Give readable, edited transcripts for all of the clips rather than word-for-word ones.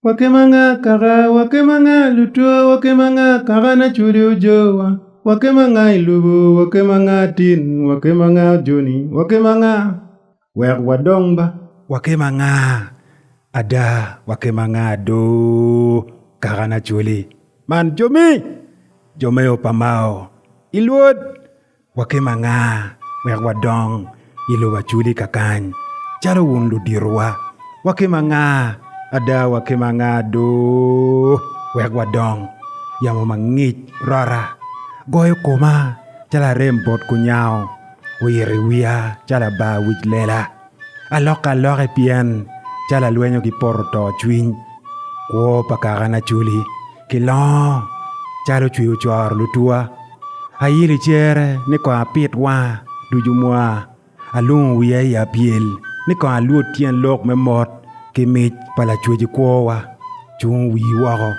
wakemanga kaga wakemanga luto wakemanga kaga na churi ujowa wakemanga ilubu wakemanga tin wakemanga joni wakemanga wer wadongba wakemanga ada wakemanga do kaga na chuli man jomi opamao ilwod wakemanga wer wadong iluba chuli kakany chalo wundu dirwa wakemanga ada wakemanga do wer wadong yamo mangich rora goyo koma chala rembot kunyao wiri wiya chala ba wich lela aloka pien chala luenyo ki porto chwiny kwo pakara na chuli kilong chalo chwiyo chor lutua ayili chere ni ko apit wa dujumwa alung wiya ya piel ni ko aluot tien lok me mot kimich pala chweji kwowa chung wi wako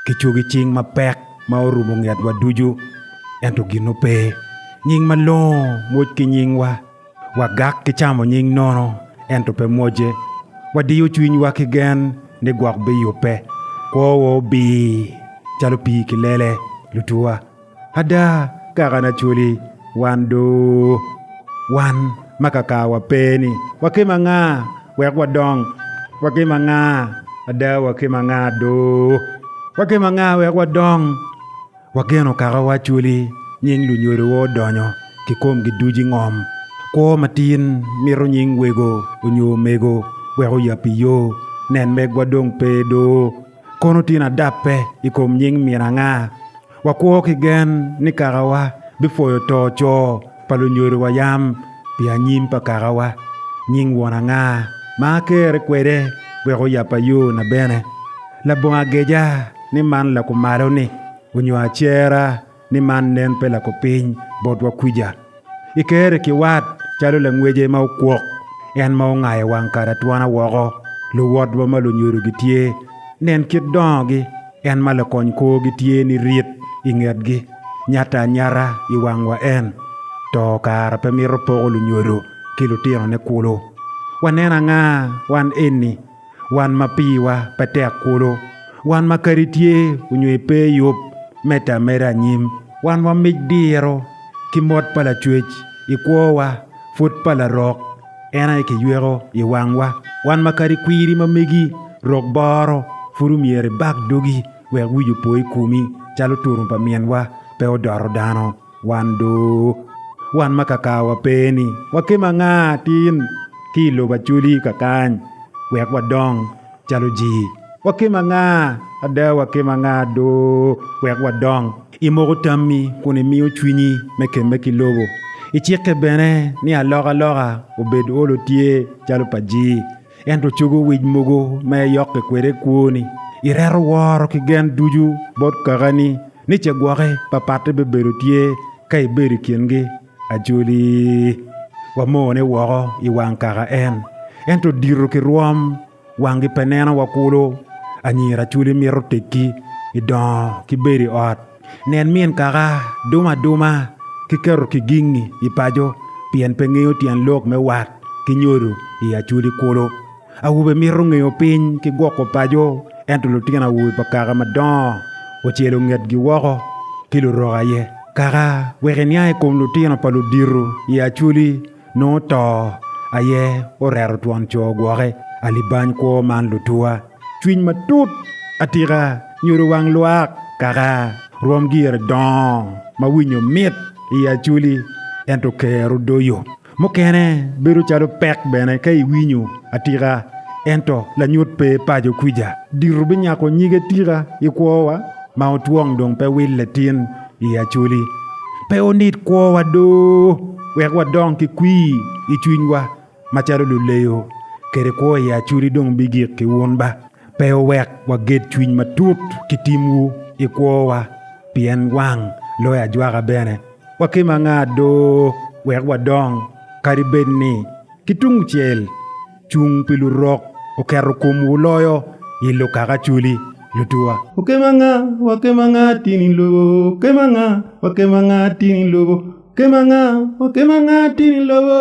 kichugi ching mapek ma orumo nget wa duju ento gino pe nying malong moj ki nying wa wagak kichamo nying nono ento pe moje wadiyo chwiny wa kigen ni gwak be yope kwowo bi chalo pi kilele lutua ada kaka na chuli wando wan makakawa peni wakemanga wek wadong wakemanga ada wakemanga do wakemanga wek wadong wageno kaka wachuli nying lunyoro wo donyo kikom giduji ngom ko matin miro nying wego unyo mego weko yapi yo nen meg wadong pedo kono tina dape ikom nying miranga wakwo kigen ni karawa bifoyo tocho palunyoro wayam pia nyim pa karawa nying wananga ma kere kwede weko yapa yo na bene labonga geja ni man la kumalo ni unyo achera ni man nen pe la kopiny bodwa kuja ikere kiwat chalo la ngweje ma ukwok en ma ungaye wang kara tuana woko lu wodwa ma lu nyuru gitie nen kit dongi en ma la kony ko gitie ni riet inget gi nyata nyara iwangwa en to kara pe miro pogo lu nyuru kilu tino ne kulo wanena nga wan eni wan mapiwa patek kulo wan makaritie unywe pe yup meta mera nyim wan wa migdiro kimot pala chwech ikwowa fut pala rok ena ke ywero iwangwa wan makari kwiri mamegi rok boro furumiere bak dogi wer wuju poi kumi chalo turumpa mienwa pe odoro dano wan do wan makakawa peni wakemanga tin kilo bachuli kakany wek wadong chalo ji wakemanga ada wakemanga do wek wadong imogo tammi kuni miyo chwinyi mekembe kilobo ichike bene ni aloga obed olo tie chalo paji ento chugo wij mogo me yokke kwere kuoni irero woro kigen duju bot kagani ni chegwake papate bebedo tie kai beri kienge ajuli wamone woro iwang kaga ento diro ki ruom wangi penena wakulo anyira chuli miro teki idon kiberi ot nen mien kaga duma kikero kigingi ipajo pien pengeo tian lok me wat kinyoru iya chuli kulo awube miro ngeo piny kigwoko pajo ento lutina wubi pa kaga madon wachelo nget gi woko kilo roga ye kaga wekenia kom lutina pa ludiru iya chuli no to aye orero tuan cho gwoke alibany ko man lutua chwiny matut atira nyuru wang luak kaga ruom gire don mawinyo mit iya chuli ento kero doyo mokene beru chalo pek bene kai winyo atira ento la nyut pe pajo kuja diru binyako nyige tira ikwowa ma otuong dong pe wil letin iya chuli pe onit kwowa do wek wadong ki kwi ichwinywa machalo luleyo kere kwo iya chuli dong bigik ki wonba pe wek waget chwiny matut kitimwu ikwowa pien wang loya jwaga bene wakemanga do wek wadong karibeni kitung chel chung pilu rok okero kumu loyo ilo kaka chuli lutua wakemanga tini lobo wakemanga tini lobo wakemanga tini lobo